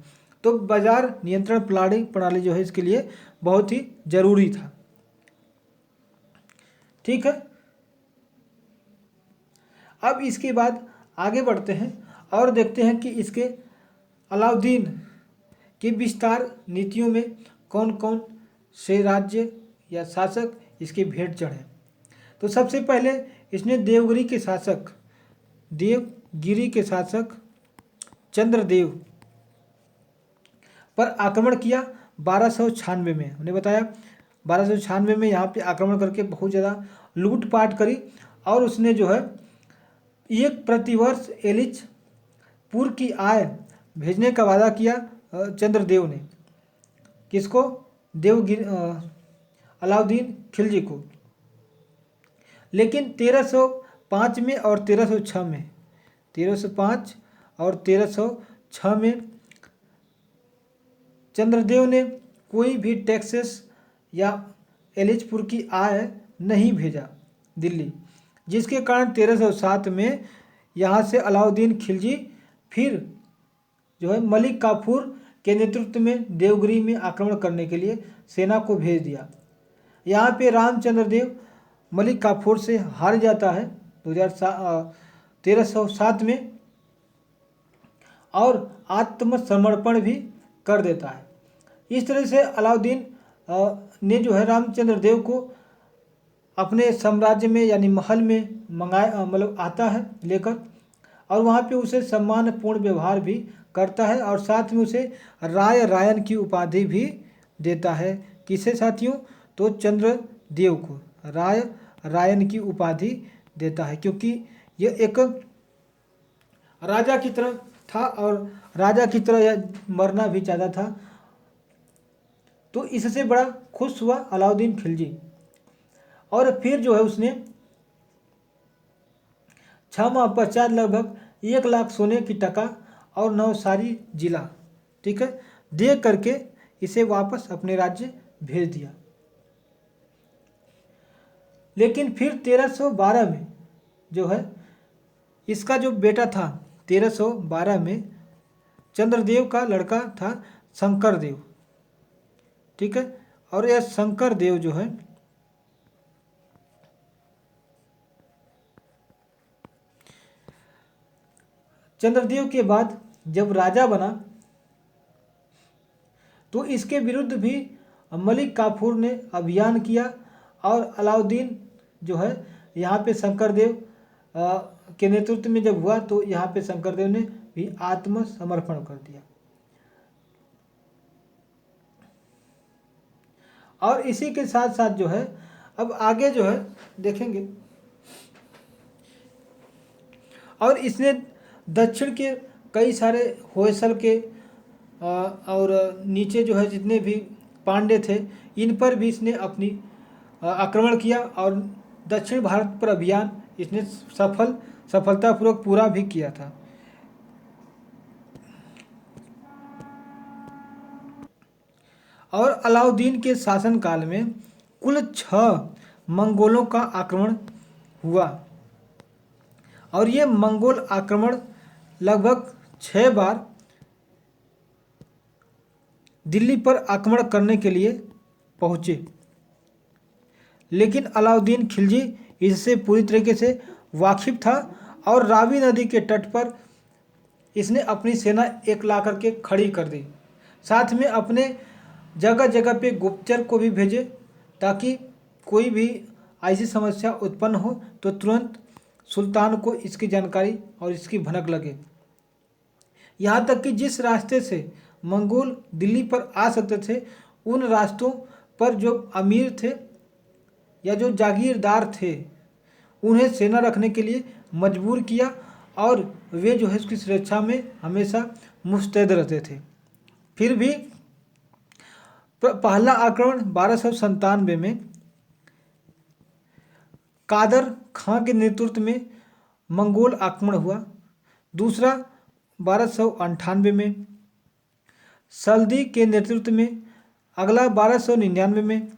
तो बाजार नियंत्रण प्रणाली जो है इसके लिए बहुत ही जरूरी था। ठीक है। अब इसके बाद आगे बढ़ते हैं और देखते हैं कि इसके अलाउद्दीन के विस्तार नीतियों में कौन कौन से राज्य या शासक इसके भेंट चढ़े। तो सबसे पहले इसने देवगिरी के शासक चंद्रदेव पर आक्रमण किया 1296 में। हमने बताया 1296 में यहाँ पे आक्रमण करके बहुत ज़्यादा लूटपाट करी और उसने जो है एक प्रतिवर्ष एलिचपुर की आय भेजने का वादा किया चंद्रदेव ने। किसको? अलाउद्दीन खिलजी को। लेकिन 1305 में और 1306 में 1305 और 1306 में चंद्रदेव ने कोई भी टैक्सेस या एलिचपुर की आय नहीं भेजा दिल्ली, जिसके कारण 1307 में यहाँ से अलाउद्दीन खिलजी फिर जो है मलिक काफूर के नेतृत्व में देवगिरी में आक्रमण करने के लिए सेना को भेज दिया। यहाँ पे रामचंद्र देव मलिक काफूर से हार जाता है 1307 में और आत्मसमर्पण भी कर देता है। इस तरह से अलाउद्दीन ने जो है रामचंद्र देव को अपने साम्राज्य में यानी महल में मंगाया, मतलब आता है लेकर, और वहाँ पे उसे सम्मानपूर्ण व्यवहार भी करता है और साथ में उसे राय रायन की उपाधि भी देता है। किसे साथियों? तो चंद्रदेव को राय रायन की उपाधि देता है, क्योंकि यह एक राजा की तरह था और राजा की तरह यह मरना भी चाहता था। तो इससे बड़ा खुश हुआ अलाउद्दीन खिलजी और फिर जो है उसने 6 माह पश्चात लगभग 1 लाख सोने की टका और नवसारी जिला, ठीक है, दे करके इसे वापस अपने राज्य भेज दिया। लेकिन फिर 1312 में जो है इसका जो बेटा था, 1312 में चंद्रदेव का लड़का था शंकरदेव, ठीक है, और यह शंकरदेव जो है चंद्रदेव के बाद जब राजा बना तो इसके विरुद्ध भी मलिक काफूर ने अभियान किया और अलाउद्दीन जो है यहाँ पे शंकरदेव के नेतृत्व में जब हुआ तो यहाँ पे शंकरदेव ने भी आत्मसमर्पण कर दिया। और इसी के साथ साथ जो है अब आगे जो है देखेंगे, और इसने दक्षिण के कई सारे होयसल के और नीचे जो है जितने भी पांडे थे इन पर भी इसने अपनी आक्रमण किया और दक्षिण भारत पर अभियान इसने सफलतापूर्वक पूरा भी किया था। और अलाउद्दीन के शासनकाल में कुल 6 मंगोलों का आक्रमण हुआ और ये मंगोल आक्रमण लगभग 6 बार दिल्ली पर आक्रमण करने के लिए पहुँचे, लेकिन अलाउद्दीन खिलजी इससे पूरी तरीके से वाकिफ था और रावी नदी के तट पर इसने अपनी सेना एक ला करके खड़ी कर दी। साथ में अपने जगह जगह पे गुप्तचर को भी भेजे ताकि कोई भी ऐसी समस्या उत्पन्न हो तो तुरंत सुल्तान को इसकी जानकारी और इसकी भनक लगे। यहाँ तक कि जिस रास्ते से मंगोल दिल्ली पर आ सकते थे उन रास्तों पर जो अमीर थे या जो जागीरदार थे उन्हें सेना रखने के लिए मजबूर किया और वे जो है उसकी सुरक्षा में हमेशा मुस्तैद रहते थे। फिर भी पहला आक्रमण 1297 में कादर खां के नेतृत्व में मंगोल आक्रमण हुआ। दूसरा 1298 में सल्दी के नेतृत्व में, अगला 1299 में,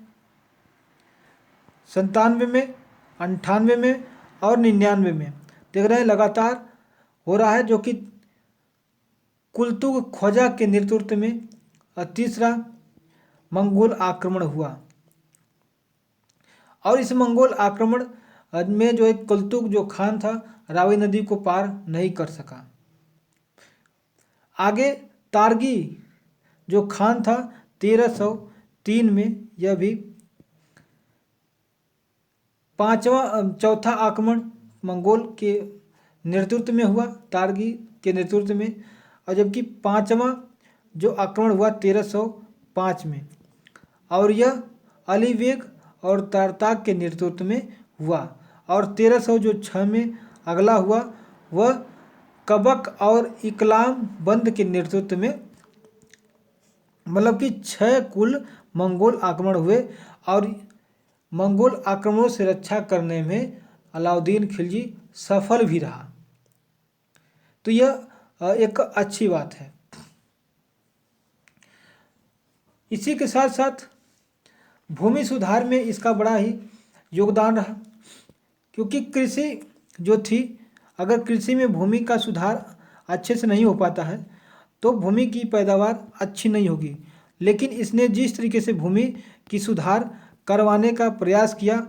97 में, 98 में और 99 में। देख रहे हैं लगातार हो रहा है, जो कि कुलतुग ख्वाजा के नेतृत्व में तीसरा मंगोल आक्रमण हुआ। और इस मंगोल आक्रमण में जो एक कुलतुग जो खान था रावी नदी को पार नहीं कर सका। आगे तारगी जो खान था 1303 में, यह भी चौथा आक्रमण मंगोल के नेतृत्व में हुआ, तारगी के नेतृत्व में, और जबकि 5वां जो आक्रमण हुआ 1305 में, और यह अली बेग और तारताक के नेतृत्व में हुआ, और 1306 में अगला हुआ वह कबक और इकलाम बंद के नेतृत्व में, मतलब कि 6 कुल मंगोल आक्रमण हुए, और मंगोल आक्रमणों से रक्षा करने में अलाउद्दीन खिलजी सफल भी रहा। तो यह एक अच्छी बात है। इसी के साथ साथ भूमि सुधार में इसका बड़ा ही योगदान रहा, क्योंकि कृषि जो थी, अगर कृषि में भूमि का सुधार अच्छे से नहीं हो पाता है तो भूमि की पैदावार अच्छी नहीं होगी। लेकिन इसने जिस तरीके से भूमि की सुधार करवाने का प्रयास किया,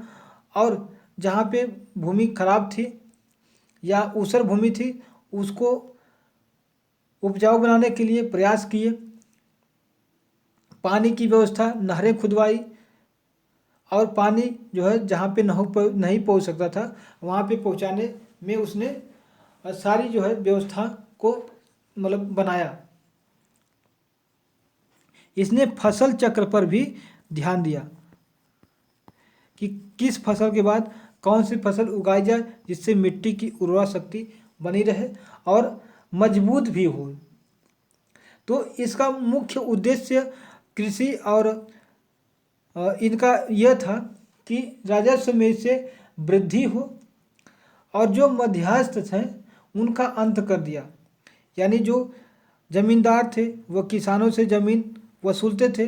और जहाँ पे भूमि खराब थी या ऊसर भूमि थी उसको उपजाऊ बनाने के लिए प्रयास किए, पानी की व्यवस्था, नहरें खुदवाई, और पानी जो है जहाँ पे नहीं पहुँच सकता था वहाँ पे पहुँचाने में उसने सारी जो है व्यवस्था को मतलब बनाया। इसने फसल चक्र पर भी ध्यान दिया कि किस फसल के बाद कौन सी फसल उगाई जाए जिससे मिट्टी की उर्वरा शक्ति बनी रहे और मजबूत भी हो। तो इसका मुख्य उद्देश्य कृषि और इनका यह था कि राजस्व में से वृद्धि हो, और जो मध्यस्थ थे उनका अंत कर दिया। यानी जो जमींदार थे वह किसानों से ज़मीन वसूलते थे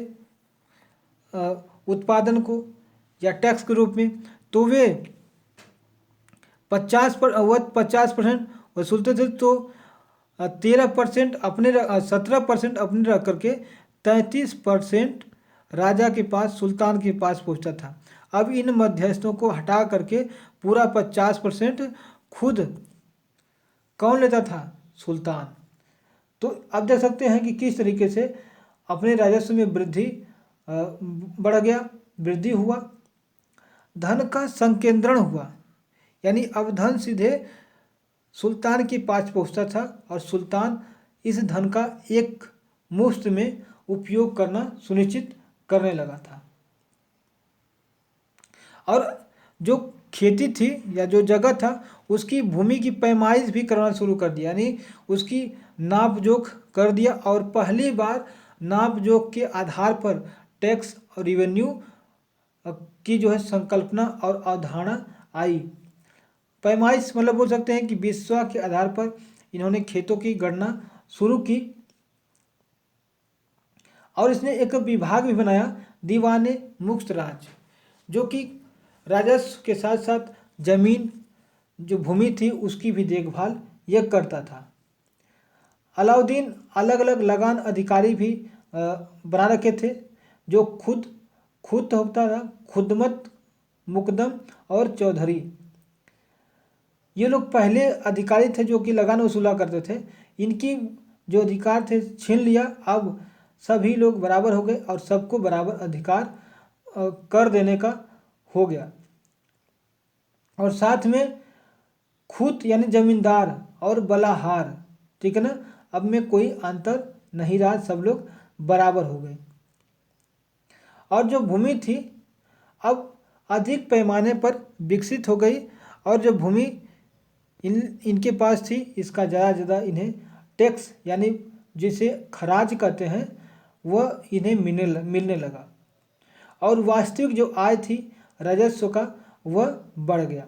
उत्पादन को या टैक्स के रूप में, तो वे 50% वसूलते थे, तो 13% अपने 17% अपने रख करके 33% राजा के पास, सुल्तान के पास पहुंचता था। अब इन मध्यस्थों को हटा करके पूरा 50% खुद कौन लेता था? सुल्तान। तो अब देख सकते हैं कि किस तरीके से अपने राजस्व में वृद्धि बढ़ गया, वृद्धि हुआ। धन का संकेंद्रण हुआ, यानी अब धन सीधे सुल्तान के पास पहुंचता था और सुल्तान इस धन का एक मुफ्त में उपयोग करना सुनिश्चित करने लगा था। और जो खेती थी या जो जगह था उसकी भूमि की पैमाइश भी करना शुरू कर दिया, यानी उसकी नाप जोख कर दिया, और पहली बार नाप जोख के आधार पर टैक्स और रिवेन्यू की जो है संकल्पना और अवधारणा आई। पैमाइश मतलब बोल सकते हैं कि बिस्वा के आधार पर इन्होंने खेतों की गणना शुरू की, और इसने एक विभाग भी बनाया, दीवाने मुक्त राज, जो कि राजस्व के साथ साथ जमीन जो भूमि थी उसकी भी देखभाल यह करता था। अलाउद्दीन अलग अलग लगान अधिकारी भी बना रखे थे, जो खुद होता था, खुदमत, मुकदम और चौधरी। ये लोग पहले अधिकारी थे जो कि लगान वसूला करते थे। इनकी जो अधिकार थे छीन लिया, अब सभी लोग बराबर हो गए और सबको बराबर अधिकार कर देने का हो गया। और साथ में खूत यानी जमींदार और बलाहार, ठीक है ना, अब में कोई अंतर नहीं रहा, सब लोग बराबर हो गए। और जो भूमि थी अब अधिक पैमाने पर विकसित हो गई, और जो भूमि इनके पास थी इसका ज़्यादा इन्हें टैक्स यानी जिसे खराज कहते हैं वह इन्हें मिलने लगा, और वास्तविक जो आय थी राजस्व का वह बढ़ गया।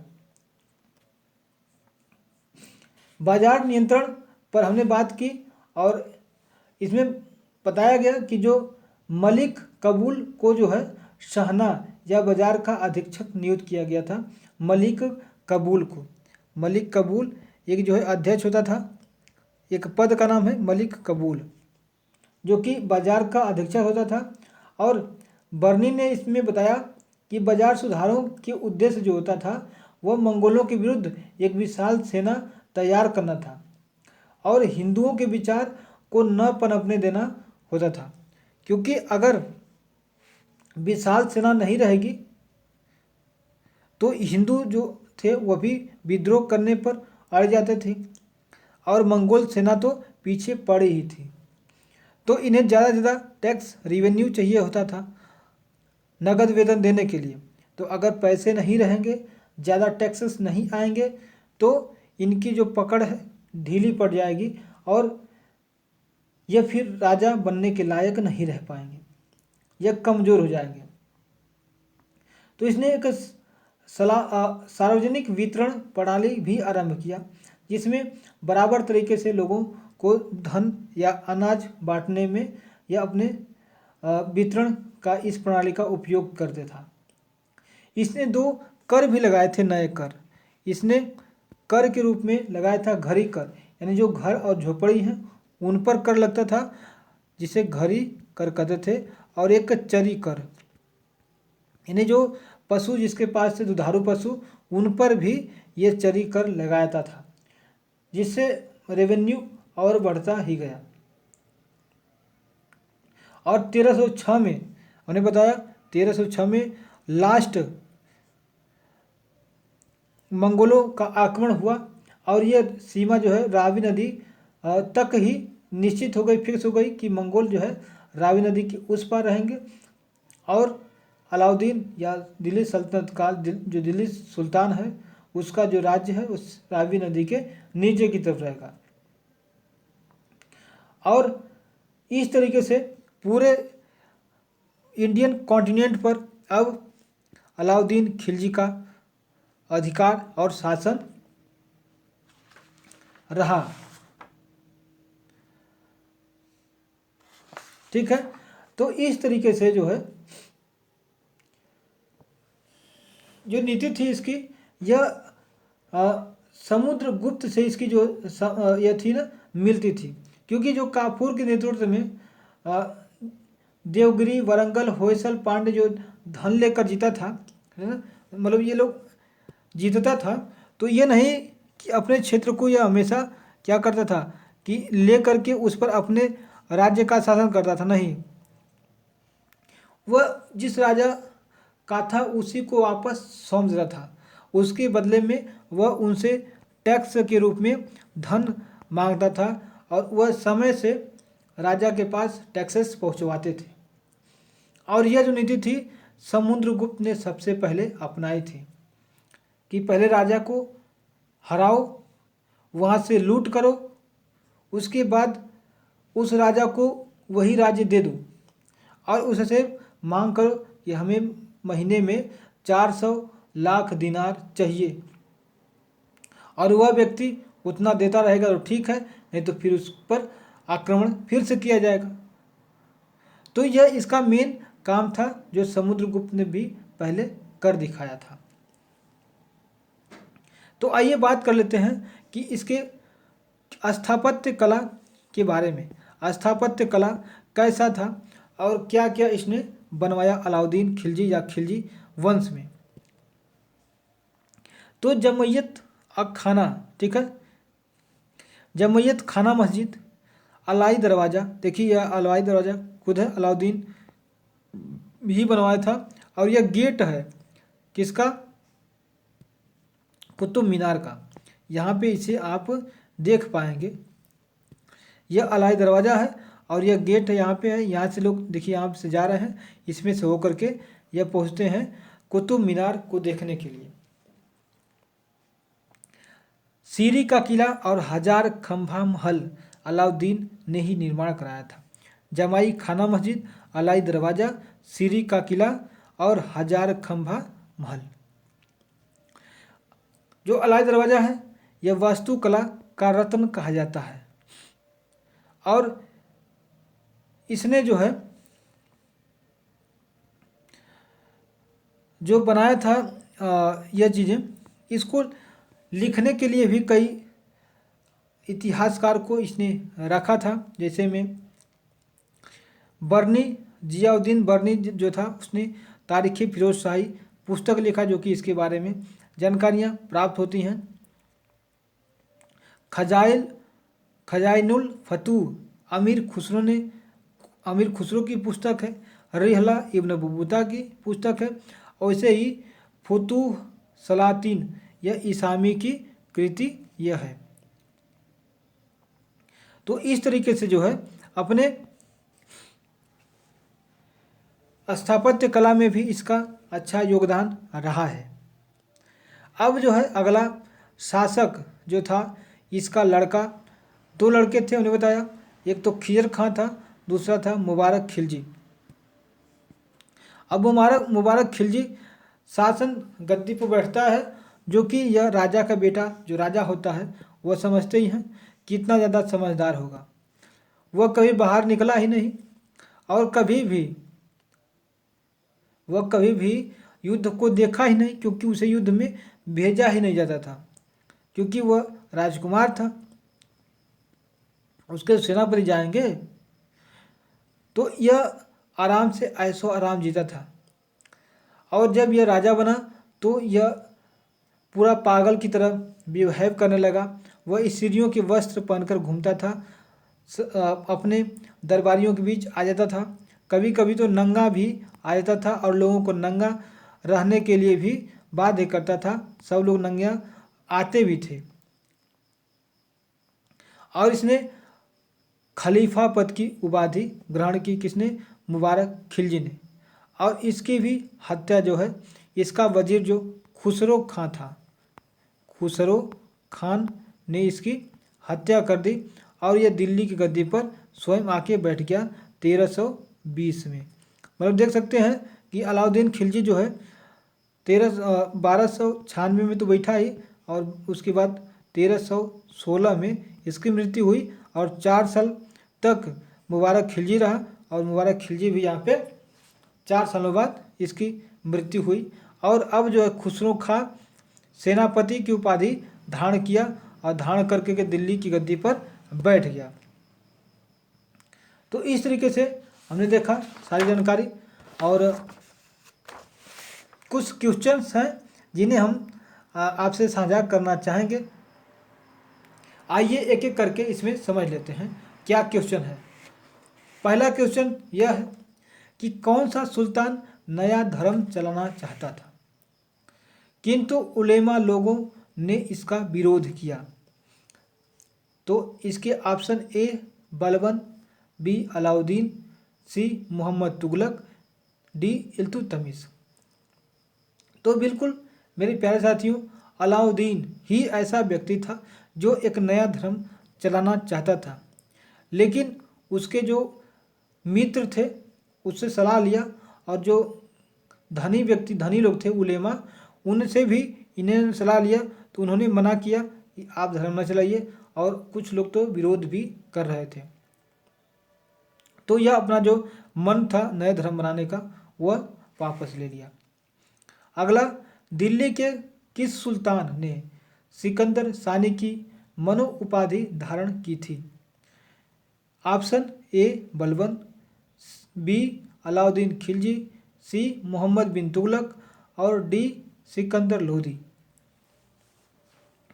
बाजार नियंत्रण पर हमने बात की, और इसमें बताया गया कि जो मलिक कबूल को जो है शहना या बाजार का अधीक्षक नियुक्त किया गया था। मलिक कबूल को, मलिक कबूल एक जो है अध्यक्ष होता था, एक पद का नाम है मलिक कबूल, जो कि बाजार का अधीक्षक होता था। और बर्नी ने इसमें बताया कि बाजार सुधारों के उद्देश्य जो होता था वह मंगोलों के विरुद्ध एक विशाल सेना तैयार करना था, और हिंदुओं के विचार को न पनपने देना होता था, क्योंकि अगर विशाल सेना नहीं रहेगी तो हिंदू जो थे वह भी विद्रोह करने पर अड़ जाते थे, और मंगोल सेना तो पीछे पड़ी ही थी। तो इन्हें ज़्यादा से ज़्यादा टैक्स रिवेन्यू चाहिए होता था। नगद वेतन देने के लिए। तो अगर पैसे नहीं रहेंगे, ज़्यादा टैक्सेस नहीं आएंगे, तो इनकी जो पकड़ है ढीली पड़ जाएगी और ये फिर राजा बनने के लायक नहीं रह पाएंगे, यह कमज़ोर हो जाएंगे। तो इसने एक सार्वजनिक वितरण प्रणाली भी आरंभ किया, जिसमें बराबर तरीके से लोगों को धन या अनाज बांटने में या अपने वितरण का इस प्रणाली का उपयोग करते था। इसने 2 कर भी लगाए थे, नए कर। इसने कर के रूप में लगाया था घरी कर, यानी जो घर और झोपड़ी हैं उन पर कर लगता था, जिसे घरी कर कहते थे। और एक चरी कर, यानी जो पशु जिसके पास थे दुधारू पशु, उन पर भी ये चरी कर लगाता था, जिससे रेवेन्यू और बढ़ता ही गया। और 1306 में उन्हें बताया, 1306 में लास्ट मंगोलों का आक्रमण हुआ और यह सीमा जो है रावी नदी तक ही निश्चित हो गई, फिक्स हो गई कि मंगोल जो है रावी नदी के उस पार रहेंगे और अलाउद्दीन या दिल्ली सल्तनत का जो दिल्ली सुल्तान है उसका जो राज्य है उस रावी नदी के नीचे की तरफ रहेगा। और इस तरीके से पूरे इंडियन कॉन्टिनेंट पर अब अलाउद्दीन खिलजी का अधिकार और शासन रहा। ठीक है, तो इस तरीके से जो है जो नीति थी इसकी, यह समुद्रगुप्त से इसकी जो यह थी ना मिलती थी, क्योंकि जो काफूर के नेतृत्व में देवगिरी, वरंगल, होयसल, पांडे जो धन लेकर जीता था, है ना, मतलब ये लोग जीतता था, तो ये नहीं कि अपने क्षेत्र को यह हमेशा क्या करता था कि ले करके उस पर अपने राज्य का शासन करता था, नहीं, वह जिस राजा का था उसी को वापस सौंप देता था। उसके बदले में वह उनसे टैक्स के रूप में धन मांगता था और वह समय से राजा के पास टैक्सेस पहुंचवाते थे। और यह जो नीति थी समुद्रगुप्त ने सबसे पहले अपनाई थी कि पहले राजा को हराओ, वहाँ से लूट करो, उसके बाद उस राजा को वही राज्य दे दो और उससे मांग करो कि हमें महीने में 400 लाख दिनार चाहिए, और वह व्यक्ति उतना देता रहेगा तो ठीक है, नहीं तो फिर उस पर आक्रमण फिर से किया जाएगा। तो यह इसका मेन काम था जो समुद्रगुप्त ने भी पहले कर दिखाया था। तो आइए बात कर लेते हैं कि इसके स्थापत्य कला के बारे में। स्थापत्य कला कैसा था और क्या क्या इसने बनवाया अलाउद्दीन खिलजी या खिलजी वंश में। तो जमैयत खाना, ठीक है, जमैयत खाना मस्जिद, अलाई दरवाज़ा, देखिए यह अलाई दरवाज़ा खुद है, अलाउद्दीन भी बनवाया था। और यह गेट है किसका, कुतुब मीनार का, यहाँ पे इसे आप देख पाएंगे, यह अलाई दरवाज़ा है और यह गेट है, यहाँ पे है, यहाँ से लोग देखिए यहाँ से जा रहे हैं, इसमें से होकर के यह पहुँचते हैं कुतुब मीनार को देखने के लिए। सीरी का किला और 1000 खंभा महल अलाउद्दीन ने ही निर्माण कराया था। जमाई खाना मस्जिद, अलाई दरवाज़ा, सीरी का किला और 1000 खंभा महल। जो अलाई दरवाज़ा है यह वास्तुकला का रत्न कहा जाता है और इसने जो है जो बनाया था यह चीज़ें, इसको लिखने के लिए भी कई इतिहासकार को इसने रखा था। जैसे में बर्नी, जियाउद्दीन बर्नी जो था उसने तारीख़ फिरोज शाही पुस्तक लिखा, जो कि इसके बारे में जानकारियाँ प्राप्त होती हैं। खजाइनुल फतूह अमीर खुसरो की पुस्तक है। रिहला इब्न बतूता की पुस्तक है। और वैसे ही फुतूह सलातीन यह इसामी की कृति यह है। तो इस तरीके से जो है अपने स्थापत्य कला में भी इसका अच्छा योगदान रहा है। अब जो है अगला शासक जो था, इसका लड़का, 2 लड़के थे उन्हें बताया, एक तो खिजर खां था, दूसरा था मुबारक खिलजी। अब मुबारक खिलजी शासन गद्दी पर बैठता है, जो कि यह राजा का बेटा, जो राजा होता है वह समझते ही हैं कितना ज़्यादा समझदार होगा। वह कभी बाहर निकला ही नहीं और वह कभी भी युद्ध को देखा ही नहीं, क्योंकि उसे युद्ध में भेजा ही नहीं जाता था, क्योंकि वह राजकुमार था। उसके सेनापति जाएंगे तो यह आराम से ऐशो आराम जीता था। और जब यह राजा बना तो यह पूरा पागल की तरह बिहेव करने लगा। वह स्त्रियों के वस्त्र पहनकर घूमता था, अपने दरबारियों के बीच आ जाता था, कभी कभी तो नंगा भी आ जाता था और लोगों को नंगा रहने के लिए भी बाध्य करता था। सब लोग नंगे आते भी थे। और इसने खलीफा पद की उपाधि ग्रहण की, किसने? मुबारक खिलजी ने। और इसकी भी हत्या जो है, इसका वजीर जो खुसरो खां था, खुसरो खान ने इसकी हत्या कर दी और यह दिल्ली की गद्दी पर स्वयं आके बैठ गया 1320 में। मतलब देख सकते हैं कि अलाउद्दीन खिलजी जो है 1296 में तो बैठा ही, और उसके बाद 1316 में इसकी मृत्यु हुई और 4 साल तक मुबारक खिलजी रहा। और मुबारक खिलजी भी यहाँ पे 4 सालों बाद इसकी मृत्यु हुई। और अब जो है खुसरो खां सेनापति की उपाधि धारण किया और धारण करके के दिल्ली की गद्दी पर बैठ गया। तो इस तरीके से हमने देखा सारी जानकारी, और कुछ क्वेश्चंस हैं जिन्हें हम आपसे साझा करना चाहेंगे। आइए एक एक करके इसमें समझ लेते हैं क्या क्वेश्चन है। पहला क्वेश्चन यह है कि कौन सा सुल्तान नया धर्म चलाना चाहता था किंतु उलेमा लोगों ने इसका विरोध किया? तो इसके option A Balban, B Alauddin, C Mohammad Tughlaq, D Iltutmish. तो बिल्कुल मेरे प्यारे साथियों, अलाउद्दीन ही ऐसा व्यक्ति था जो एक नया धर्म चलाना चाहता था, लेकिन उसके जो मित्र थे उससे सलाह लिया, और जो धनी लोग थे उलेमा, उनसे भी इन्हें सलाह लिया तो उन्होंने मना किया कि आप धर्म न चलाइए, और कुछ लोग तो विरोध भी कर रहे थे। तो यह अपना जो मन था नया धर्म बनाने का वह वापस ले लिया। अगला, दिल्ली के किस सुल्तान ने सिकंदर सानी की मनो उपाधि धारण की थी? Option A Balban, B Alauddin Khilji, C Muhammad bin Tughlaq और डी सिकंदर लोधी।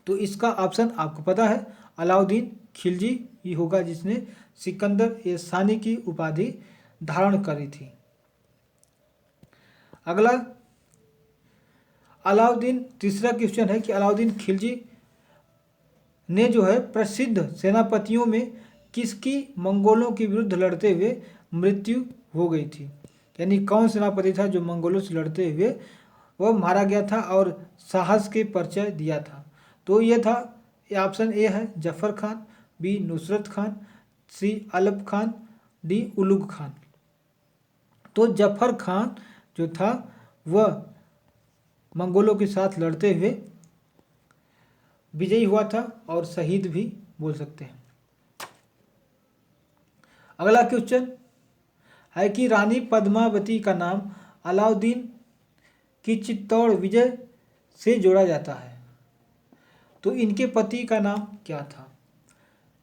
तो इसका ऑप्शन आपको पता है, अलाउद्दीन खिलजी ही होगा जिसने सिकंदर ए सानी की उपाधि धारण करी थी। अगला, तीसरा क्वेश्चन है कि अलाउद्दीन खिलजी ने जो है प्रसिद्ध सेनापतियों में किसकी मंगोलों के विरुद्ध लड़ते हुए मृत्यु हो गई थी? यानी कौन सेनापति था जो मंगोलों से लड़ते हुए वह मारा गया था और साहस के परिचय दिया था? तो ये था, ऑप्शन ए है जफर खान, बी नुसरत खान, सी अलप खान, डी उलुग खान। तो जफर खान जो था वह मंगोलों के साथ लड़ते हुए विजयी हुआ था और शहीद भी बोल सकते हैं। अगला क्वेश्चन है कि रानी पद्मावती का नाम अलाउद्दीन की चित्तौड़ विजय से जोड़ा जाता है, तो इनके पति का नाम क्या था?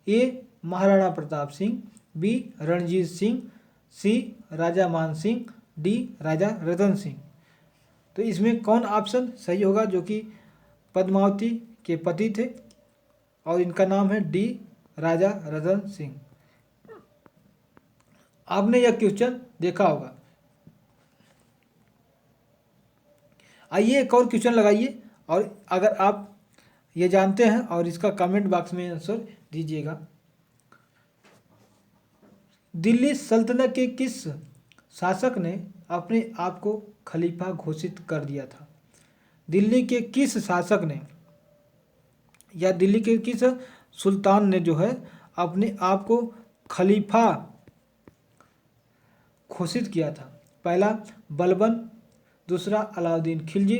ए महाराणा प्रताप सिंह, बी रणजीत सिंह, सी राजा मान सिंह, डी राजा रतन सिंह। तो इसमें कौन ऑप्शन सही होगा जो कि पद्मावती के पति थे, और इनका नाम है डी राजा रतन सिंह। आपने यह क्वेश्चन देखा होगा। आइए एक और क्वेश्चन लगाइए, और अगर आप ये जानते हैं और इसका कमेंट बॉक्स में आंसर दीजिएगा। दिल्ली सल्तनत के किस शासक ने अपने आप को खलीफा घोषित कर दिया था? दिल्ली के किस शासक ने या दिल्ली के किस सुल्तान ने जो है अपने आप को खलीफा घोषित किया था? पहला बलबन, दूसरा अलाउद्दीन खिलजी,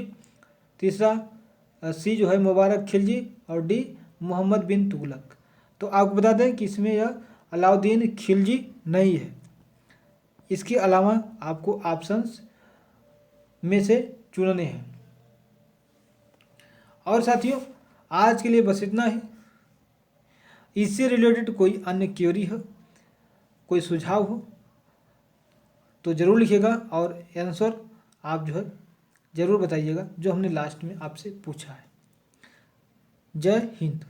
तीसरा सी जो है मुबारक खिलजी, और डी मोहम्मद बिन तुगलक। तो आपको बता दें कि इसमें यह अलाउद्दीन खिलजी नहीं है। इसके अलावा आपको ऑप्शंस में से चुनने हैं। और साथियों, आज के लिए बस इतना ही। इससे रिलेटेड कोई अन्य क्वेरी हो, कोई सुझाव हो तो ज़रूर लिखिएगा, और आंसर आप जो है ज़रूर बताइएगा जो हमने लास्ट में आपसे पूछा है। जय हिंद।